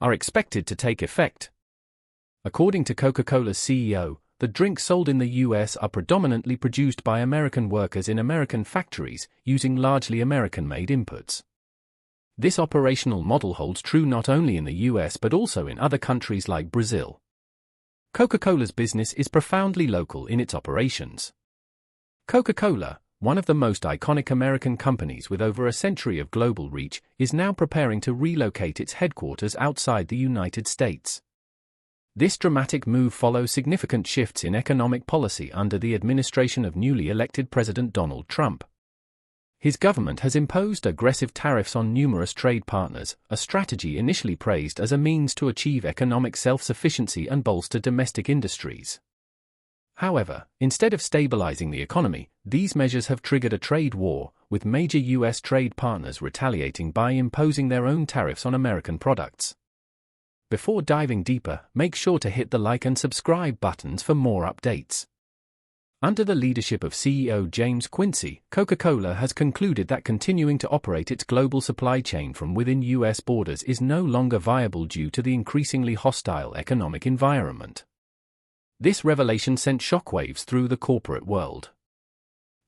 are expected to take effect. According to Coca-Cola's CEO, the drinks sold in the US are predominantly produced by American workers in American factories, using largely American-made inputs. This operational model holds true not only in the US but also in other countries like Brazil. Coca-Cola's business is profoundly local in its operations. Coca-Cola, one of the most iconic American companies with over a century of global reach, is now preparing to relocate its headquarters outside the United States. This dramatic move follows significant shifts in economic policy under the administration of newly elected President Donald Trump. His government has imposed aggressive tariffs on numerous trade partners, a strategy initially praised as a means to achieve economic self-sufficiency and bolster domestic industries. However, instead of stabilizing the economy, these measures have triggered a trade war, with major U.S. trade partners retaliating by imposing their own tariffs on American products. Before diving deeper, make sure to hit the like and subscribe buttons for more updates. Under the leadership of CEO James Quincy, Coca-Cola has concluded that continuing to operate its global supply chain from within U.S. borders is no longer viable due to the increasingly hostile economic environment. This revelation sent shockwaves through the corporate world.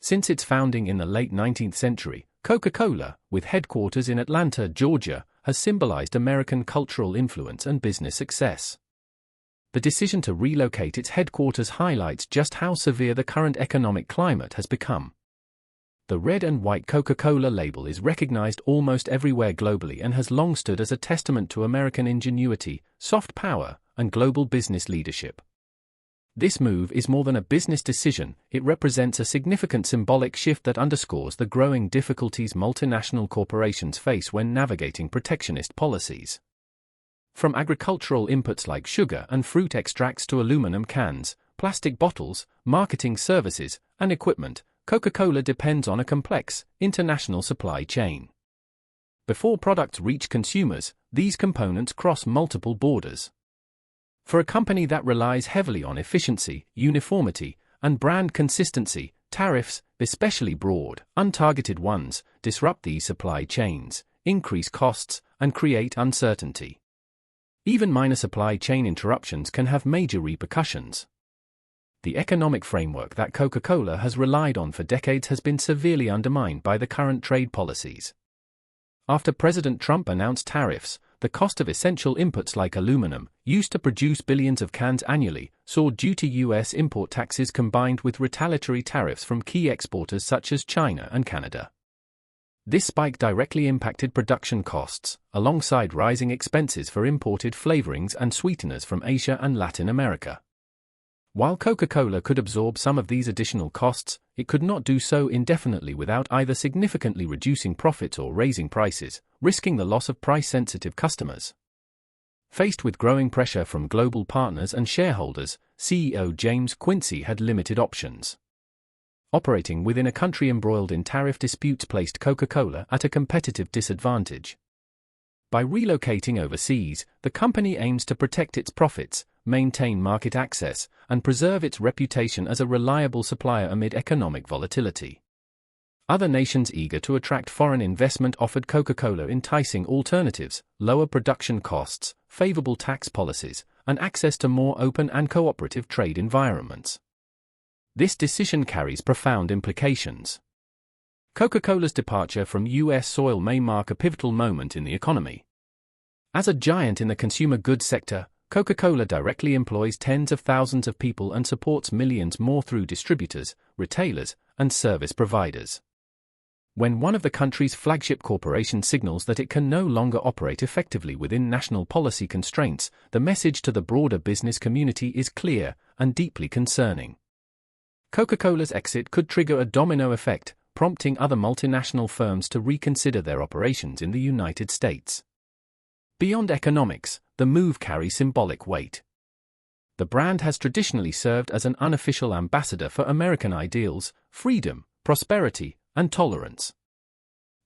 Since its founding in the late 19th century, Coca-Cola, with headquarters in Atlanta, Georgia, has symbolized American cultural influence and business success. The decision to relocate its headquarters highlights just how severe the current economic climate has become. The red and white Coca-Cola label is recognized almost everywhere globally and has long stood as a testament to American ingenuity, soft power, and global business leadership. This move is more than a business decision, it represents a significant symbolic shift that underscores the growing difficulties multinational corporations face when navigating protectionist policies. From agricultural inputs like sugar and fruit extracts to aluminum cans, plastic bottles, marketing services, and equipment, Coca-Cola depends on a complex, international supply chain. Before products reach consumers, these components cross multiple borders. For a company that relies heavily on efficiency, uniformity, and brand consistency, tariffs, especially broad, untargeted ones, disrupt these supply chains, increase costs, and create uncertainty. Even minor supply chain interruptions can have major repercussions. The economic framework that Coca-Cola has relied on for decades has been severely undermined by the current trade policies. After President Trump announced tariffs, the cost of essential inputs like aluminum, used to produce billions of cans annually, soared due to U.S. import taxes combined with retaliatory tariffs from key exporters such as China and Canada. This spike directly impacted production costs, alongside rising expenses for imported flavorings and sweeteners from Asia and Latin America. While Coca-Cola could absorb some of these additional costs, it could not do so indefinitely without either significantly reducing profits or raising prices, risking the loss of price-sensitive customers. Faced with growing pressure from global partners and shareholders, CEO James Quincy had limited options. Operating within a country embroiled in tariff disputes placed Coca-Cola at a competitive disadvantage. By relocating overseas, the company aims to protect its profits, maintain market access, and preserve its reputation as a reliable supplier amid economic volatility. Other nations eager to attract foreign investment offered Coca-Cola enticing alternatives, lower production costs, favorable tax policies, and access to more open and cooperative trade environments. This decision carries profound implications. Coca-Cola's departure from U.S. soil may mark a pivotal moment in the economy. As a giant in the consumer goods sector, Coca-Cola directly employs tens of thousands of people and supports millions more through distributors, retailers, and service providers. When one of the country's flagship corporations signals that it can no longer operate effectively within national policy constraints, the message to the broader business community is clear and deeply concerning. Coca-Cola's exit could trigger a domino effect, prompting other multinational firms to reconsider their operations in the United States. Beyond economics, the move carries symbolic weight. The brand has traditionally served as an unofficial ambassador for American ideals, freedom, prosperity, and tolerance.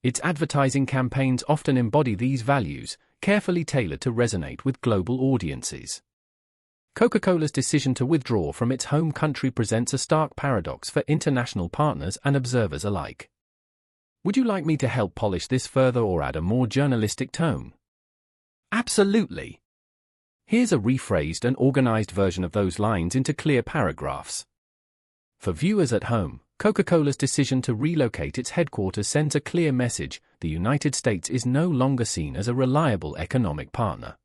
Its advertising campaigns often embody these values, carefully tailored to resonate with global audiences. Coca-Cola's decision to withdraw from its home country presents a stark paradox for international partners and observers alike. Would you like me to help polish this further or add a more journalistic tone? Absolutely. Here's a rephrased and organized version of those lines into clear paragraphs. For viewers at home, Coca-Cola's decision to relocate its headquarters sends a clear message: the United States is no longer seen as a reliable economic partner.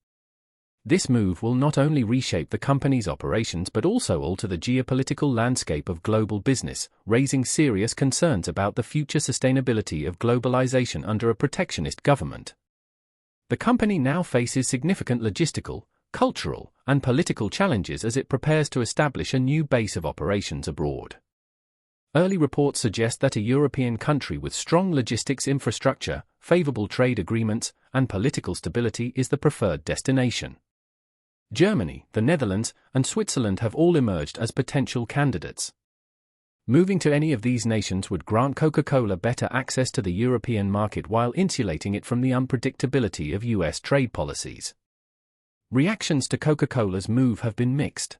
This move will not only reshape the company's operations but also alter the geopolitical landscape of global business, raising serious concerns about the future sustainability of globalization under a protectionist government. The company now faces significant logistical, cultural, and political challenges as it prepares to establish a new base of operations abroad. Early reports suggest that a European country with strong logistics infrastructure, favorable trade agreements, and political stability is the preferred destination. Germany, the Netherlands, and Switzerland have all emerged as potential candidates. Moving to any of these nations would grant Coca-Cola better access to the European market while insulating it from the unpredictability of US trade policies. Reactions to Coca-Cola's move have been mixed.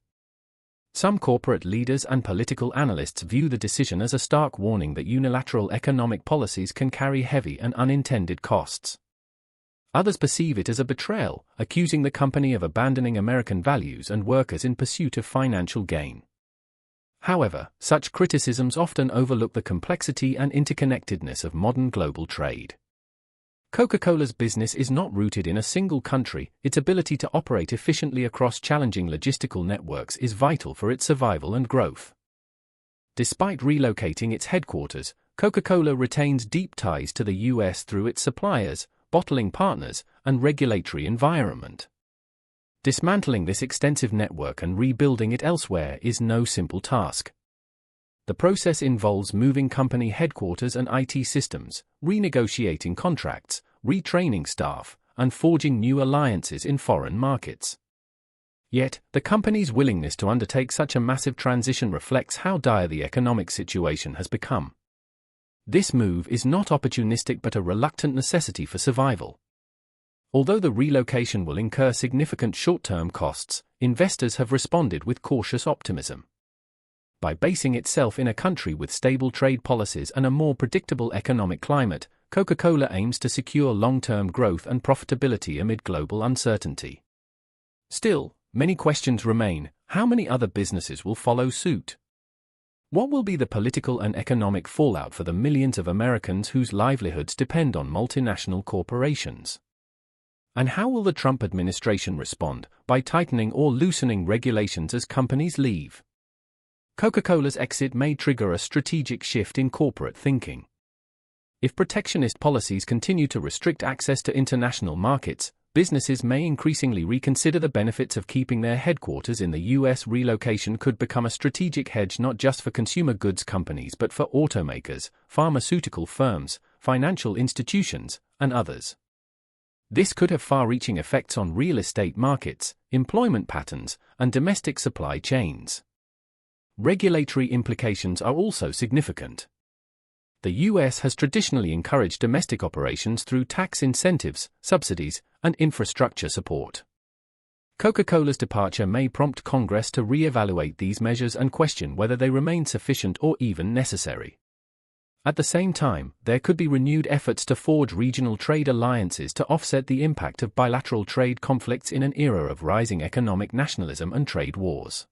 Some corporate leaders and political analysts view the decision as a stark warning that unilateral economic policies can carry heavy and unintended costs. Others perceive it as a betrayal, accusing the company of abandoning American values and workers in pursuit of financial gain. However, such criticisms often overlook the complexity and interconnectedness of modern global trade. Coca-Cola's business is not rooted in a single country. Its ability to operate efficiently across challenging logistical networks is vital for its survival and growth. Despite relocating its headquarters, Coca-Cola retains deep ties to the US through its suppliers, bottling partners, and regulatory environment. Dismantling this extensive network and rebuilding it elsewhere is no simple task. The process involves moving company headquarters and IT systems, renegotiating contracts, retraining staff, and forging new alliances in foreign markets. Yet, the company's willingness to undertake such a massive transition reflects how dire the economic situation has become. This move is not opportunistic but a reluctant necessity for survival. Although the relocation will incur significant short-term costs, investors have responded with cautious optimism. By basing itself in a country with stable trade policies and a more predictable economic climate, Coca-Cola aims to secure long-term growth and profitability amid global uncertainty. Still, many questions remain. How many other businesses will follow suit? What will be the political and economic fallout for the millions of Americans whose livelihoods depend on multinational corporations? And how will the Trump administration respond, by tightening or loosening regulations as companies leave? Coca-Cola's exit may trigger a strategic shift in corporate thinking. If protectionist policies continue to restrict access to international markets, businesses may increasingly reconsider the benefits of keeping their headquarters in the US. Relocation could become a strategic hedge not just for consumer goods companies but for automakers, pharmaceutical firms, financial institutions, and others. This could have far-reaching effects on real estate markets, employment patterns, and domestic supply chains. Regulatory implications are also significant. The US has traditionally encouraged domestic operations through tax incentives, subsidies, and infrastructure support. Coca-Cola's departure may prompt Congress to re-evaluate these measures and question whether they remain sufficient or even necessary. At the same time, there could be renewed efforts to forge regional trade alliances to offset the impact of bilateral trade conflicts in an era of rising economic nationalism and trade wars.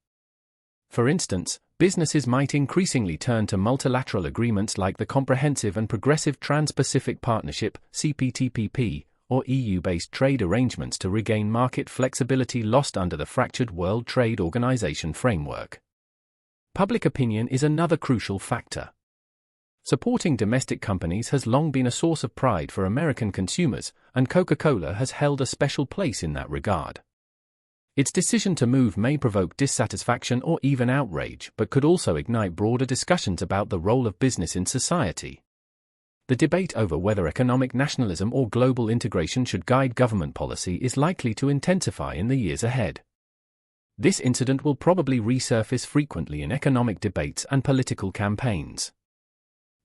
For instance, businesses might increasingly turn to multilateral agreements like the Comprehensive and Progressive Trans-Pacific Partnership (CPTPP), or EU-based trade arrangements to regain market flexibility lost under the fractured World Trade Organization framework. Public opinion is another crucial factor. Supporting domestic companies has long been a source of pride for American consumers, and Coca-Cola has held a special place in that regard. Its decision to move may provoke dissatisfaction or even outrage, but could also ignite broader discussions about the role of business in society. The debate over whether economic nationalism or global integration should guide government policy is likely to intensify in the years ahead. This incident will probably resurface frequently in economic debates and political campaigns.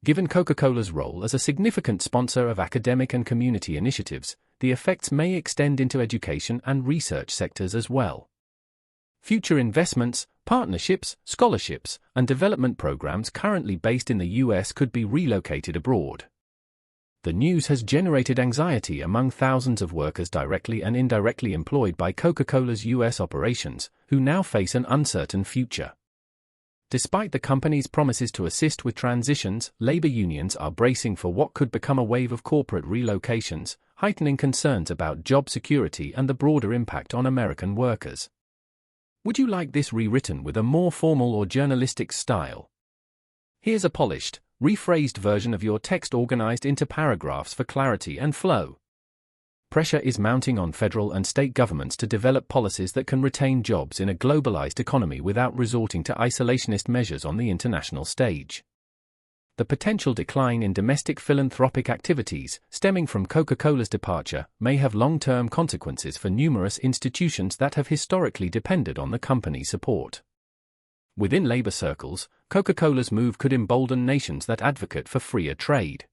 Given Coca-Cola's role as a significant sponsor of academic and community initiatives, the effects may extend into education and research sectors as well. Future investments, partnerships, scholarships, and development programs currently based in the US could be relocated abroad. The news has generated anxiety among thousands of workers directly and indirectly employed by Coca-Cola's U.S. operations, who now face an uncertain future. Despite the company's promises to assist with transitions, labor unions are bracing for what could become a wave of corporate relocations, heightening concerns about job security and the broader impact on American workers. Would you like this rewritten with a more formal or journalistic style? Here's a polished, rephrased version of your text organized into paragraphs for clarity and flow. Pressure is mounting on federal and state governments to develop policies that can retain jobs in a globalized economy without resorting to isolationist measures on the international stage. The potential decline in domestic philanthropic activities, stemming from Coca-Cola's departure, may have long-term consequences for numerous institutions that have historically depended on the company's support. Within labor circles, Coca-Cola's move could embolden nations that advocate for freer trade.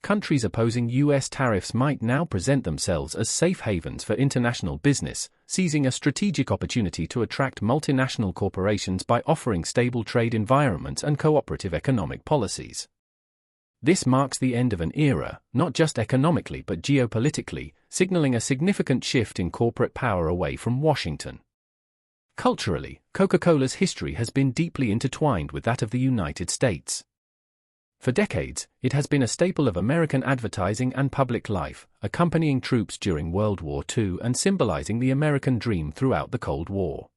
Countries opposing U.S. tariffs might now present themselves as safe havens for international business, seizing a strategic opportunity to attract multinational corporations by offering stable trade environments and cooperative economic policies. This marks the end of an era, not just economically but geopolitically, signaling a significant shift in corporate power away from Washington. Culturally, Coca-Cola's history has been deeply intertwined with that of the United States. For decades, it has been a staple of American advertising and public life, accompanying troops during World War II and symbolizing the American dream throughout the Cold War.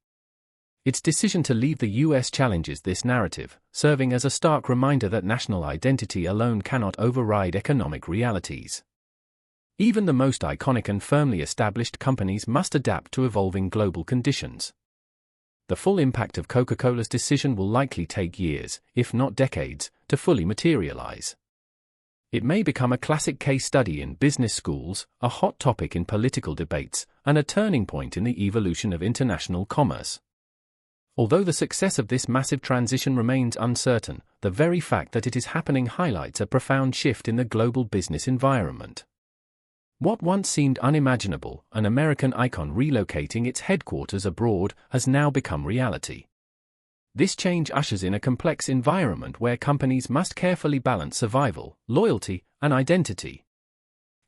Its decision to leave the U.S. challenges this narrative, serving as a stark reminder that national identity alone cannot override economic realities. Even the most iconic and firmly established companies must adapt to evolving global conditions. The full impact of Coca-Cola's decision will likely take years, if not decades, to fully materialize. It may become a classic case study in business schools, a hot topic in political debates, and a turning point in the evolution of international commerce. Although the success of this massive transition remains uncertain, the very fact that it is happening highlights a profound shift in the global business environment. What once seemed unimaginable, an American icon relocating its headquarters abroad, has now become reality. This change ushers in a complex environment where companies must carefully balance survival, loyalty, and identity.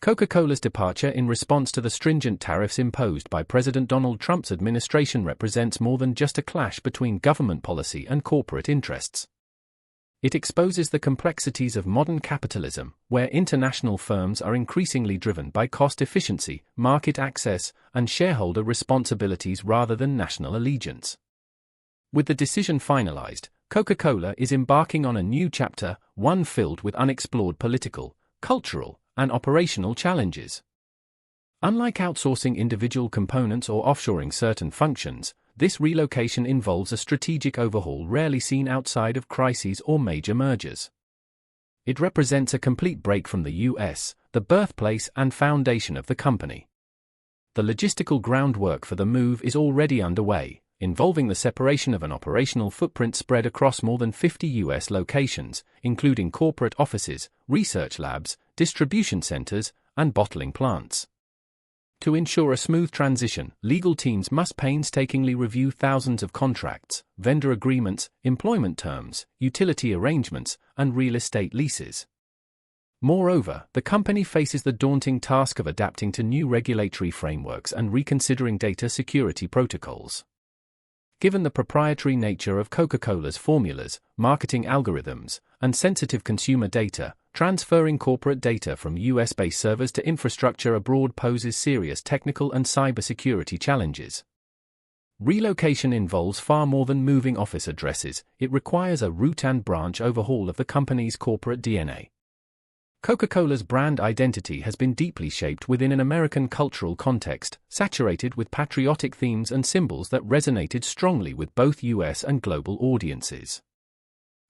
Coca-Cola's departure in response to the stringent tariffs imposed by President Donald Trump's administration represents more than just a clash between government policy and corporate interests. It exposes the complexities of modern capitalism, where international firms are increasingly driven by cost efficiency, market access, and shareholder responsibilities rather than national allegiance. With the decision finalized, Coca-Cola is embarking on a new chapter, one filled with unexplored political, cultural, and operational challenges. Unlike outsourcing individual components or offshoring certain functions, this relocation involves a strategic overhaul rarely seen outside of crises or major mergers. It represents a complete break from the U.S., the birthplace and foundation of the company. The logistical groundwork for the move is already underway, involving the separation of an operational footprint spread across more than 50 U.S. locations, including corporate offices, research labs, distribution centers, and bottling plants. To ensure a smooth transition, legal teams must painstakingly review thousands of contracts, vendor agreements, employment terms, utility arrangements, and real estate leases. Moreover, the company faces the daunting task of adapting to new regulatory frameworks and reconsidering data security protocols. Given the proprietary nature of Coca-Cola's formulas, marketing algorithms, and sensitive consumer data, transferring corporate data from US-based servers to infrastructure abroad poses serious technical and cybersecurity challenges. Relocation involves far more than moving office addresses, it requires a root and branch overhaul of the company's corporate DNA. Coca-Cola's brand identity has been deeply shaped within an American cultural context, saturated with patriotic themes and symbols that resonated strongly with both US and global audiences.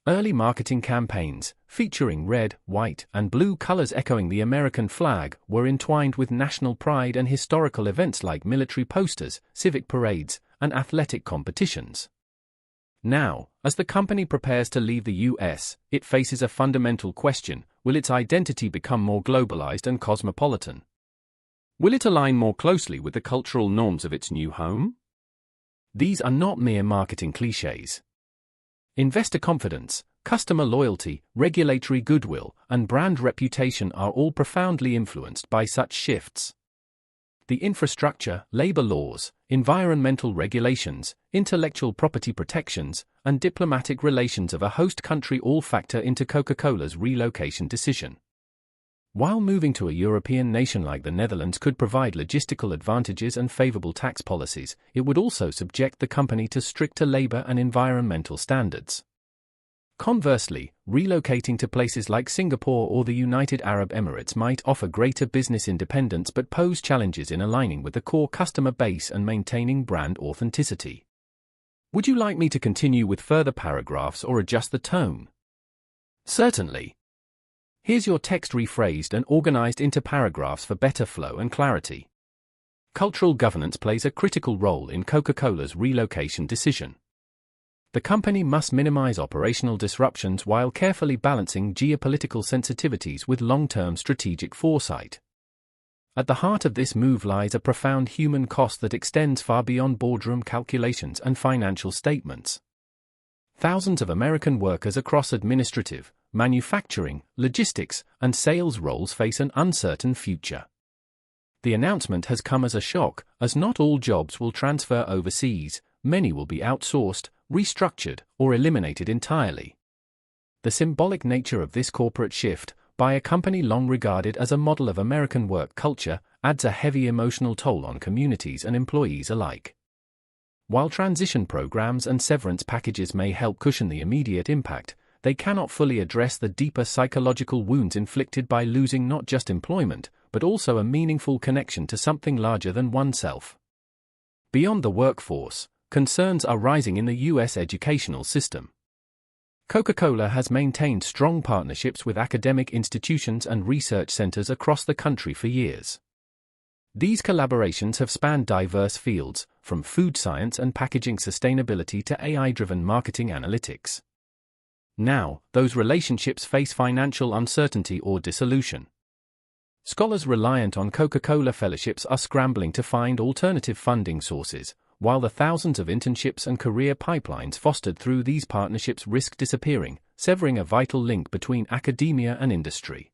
Early marketing campaigns, featuring red, white, and blue colors echoing the American flag, were entwined with national pride and historical events like military posters, civic parades, and athletic competitions. Now, as the company prepares to leave the US, it faces a fundamental question: will its identity become more globalized and cosmopolitan? Will it align more closely with the cultural norms of its new home? These are not mere marketing cliches. Investor confidence, Customer loyalty, regulatory goodwill, and brand reputation are all profoundly influenced by such shifts. The infrastructure, labor laws, environmental regulations, intellectual property protections, and diplomatic relations of a host country all factor into Coca-Cola's relocation decision. While moving to a European nation like the Netherlands could provide logistical advantages and favorable tax policies, it would also subject the company to stricter labor and environmental standards. Conversely, relocating to places like Singapore or the United Arab Emirates might offer greater business independence but pose challenges in aligning with the core customer base and maintaining brand authenticity. Would you like me to continue with further paragraphs or adjust the tone? Certainly. Here's your text rephrased and organized into paragraphs for better flow and clarity. Cultural governance plays a critical role in Coca-Cola's relocation decision. The company must minimize operational disruptions while carefully balancing geopolitical sensitivities with long-term strategic foresight. At the heart of this move lies a profound human cost that extends far beyond boardroom calculations and financial statements. Thousands of American workers across administrative, manufacturing, logistics, and sales roles face an uncertain future. The announcement has come as a shock, as not all jobs will transfer overseas, many will be outsourced, restructured, or eliminated entirely. The symbolic nature of this corporate shift, by a company long regarded as a model of American work culture, adds a heavy emotional toll on communities and employees alike. While transition programs and severance packages may help cushion the immediate impact, they cannot fully address the deeper psychological wounds inflicted by losing not just employment, but also a meaningful connection to something larger than oneself. Beyond the workforce, concerns are rising in the U.S. educational system. Coca-Cola has maintained strong partnerships with academic institutions and research centers across the country for years. These collaborations have spanned diverse fields, from food science and packaging sustainability to AI-driven marketing analytics. Now, those relationships face financial uncertainty or dissolution. Scholars reliant on Coca-Cola fellowships are scrambling to find alternative funding sources, while the thousands of internships and career pipelines fostered through these partnerships risk disappearing, severing a vital link between academia and industry.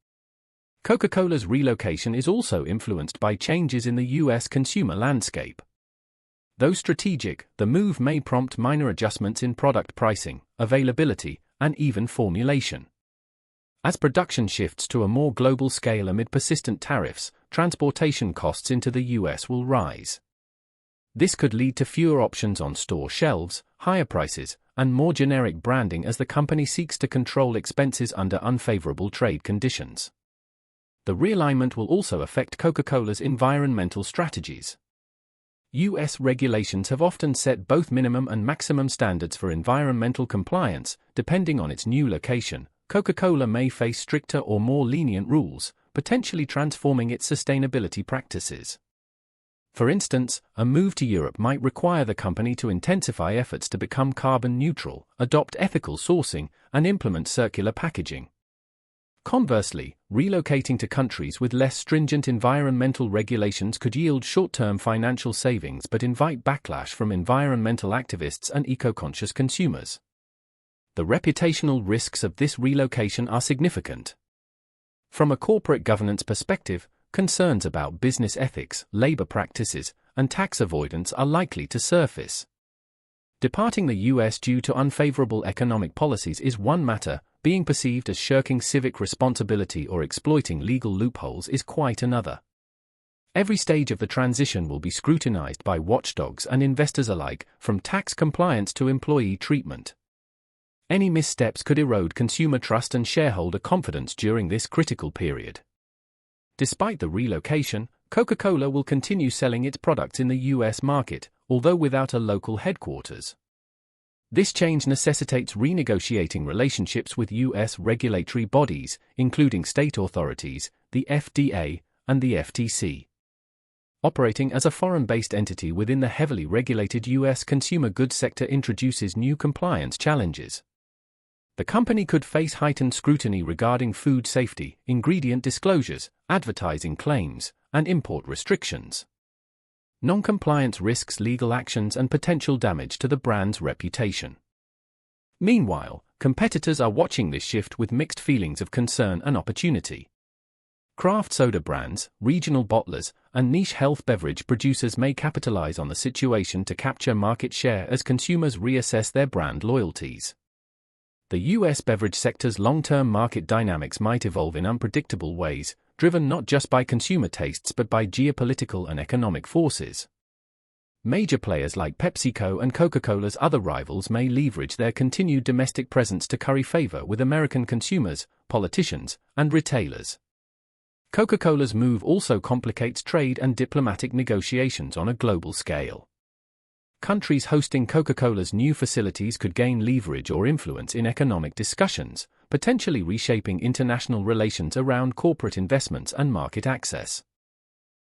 Coca-Cola's relocation is also influenced by changes in the U.S. consumer landscape. Though strategic, the move may prompt minor adjustments in product pricing, availability, and even formulation. As production shifts to a more global scale amid persistent tariffs, transportation costs into the U.S. will rise. This could lead to fewer options on store shelves, higher prices, and more generic branding as the company seeks to control expenses under unfavorable trade conditions. The realignment will also affect Coca-Cola's environmental strategies. U.S. regulations have often set both minimum and maximum standards for environmental compliance. Depending on its new location, Coca-Cola may face stricter or more lenient rules, potentially transforming its sustainability practices. For instance, a move to Europe might require the company to intensify efforts to become carbon neutral, adopt ethical sourcing, and implement circular packaging. Conversely, relocating to countries with less stringent environmental regulations could yield short-term financial savings but invite backlash from environmental activists and eco-conscious consumers. The reputational risks of this relocation are significant. From a corporate governance perspective, concerns about business ethics, labor practices, and tax avoidance are likely to surface. Departing the U.S. due to unfavorable economic policies is one matter, being perceived as shirking civic responsibility or exploiting legal loopholes is quite another. Every stage of the transition will be scrutinized by watchdogs and investors alike, from tax compliance to employee treatment. Any missteps could erode consumer trust and shareholder confidence during this critical period. Despite the relocation, Coca-Cola will continue selling its products in the U.S. market, although without a local headquarters. This change necessitates renegotiating relationships with U.S. regulatory bodies, including state authorities, the FDA, and the FTC. Operating as a foreign-based entity within the heavily regulated U.S. consumer goods sector introduces new compliance challenges. The company could face heightened scrutiny regarding food safety, ingredient disclosures, advertising claims, and import restrictions. Non-compliance risks legal actions and potential damage to the brand's reputation. Meanwhile, competitors are watching this shift with mixed feelings of concern and opportunity. Craft soda brands, regional bottlers, and niche health beverage producers may capitalize on the situation to capture market share as consumers reassess their brand loyalties. The U.S. beverage sector's long-term market dynamics might evolve in unpredictable ways, driven not just by consumer tastes but by geopolitical and economic forces. Major players like PepsiCo and Coca-Cola's other rivals may leverage their continued domestic presence to curry favor with American consumers, politicians, and retailers. Coca-Cola's move also complicates trade and diplomatic negotiations on a global scale. Countries hosting Coca-Cola's new facilities could gain leverage or influence in economic discussions, potentially reshaping international relations around corporate investments and market access.